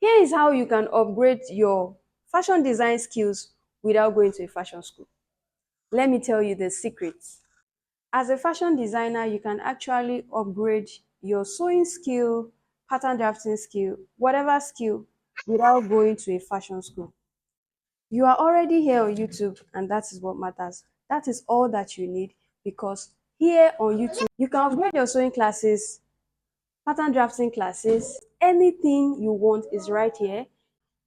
Here is how you can upgrade your fashion design skills without going to a fashion school. Let me tell you the secrets. As a fashion designer, you can actually upgrade your sewing skill, pattern drafting skill, whatever skill, without going to a fashion school. You are already here on YouTube, and that is what matters. That is all that you need, because here on YouTube, you can upgrade your sewing classes, pattern drafting classes, anything you want is right here.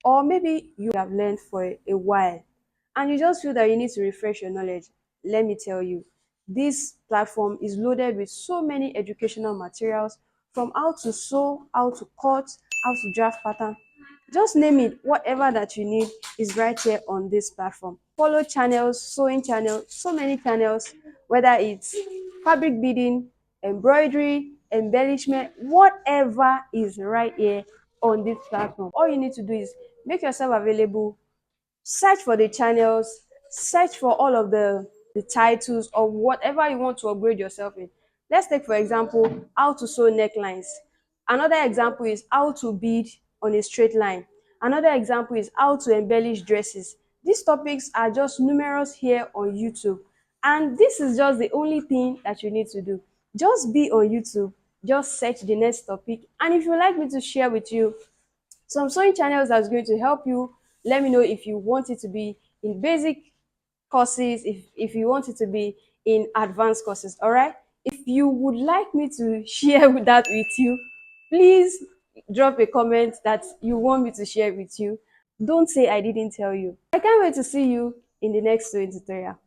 Or maybe you have learned for a while and you just feel that you need to refresh your knowledge. Let me tell you, this platform is loaded with so many educational materials, from how to sew, how to cut, how to draft pattern. Just name it, whatever that you need is right here on this platform. Follow channels, sewing channels, so many channels, whether it's fabric beading, embroidery, embellishment, whatever is right here on this platform. All you need to do is make yourself available, search for the channels, search for all of the titles of whatever you want to upgrade yourself in. Let's take, for example, how to sew necklines. Another example is how to bead on a straight line. Another example is how to embellish dresses. These topics are just numerous here on YouTube. And this is just the only thing that you need to do. Just be on YouTube, just search the next topic. And if you'd like me to share with you some sewing channels that's going to help you, let me know if you want it to be in basic courses, if you want it to be in advanced courses. All right, if you would like me to share with that with you, please drop a comment that you want me to share with you. Don't say I didn't tell you. I can't wait to see you in the next sewing tutorial.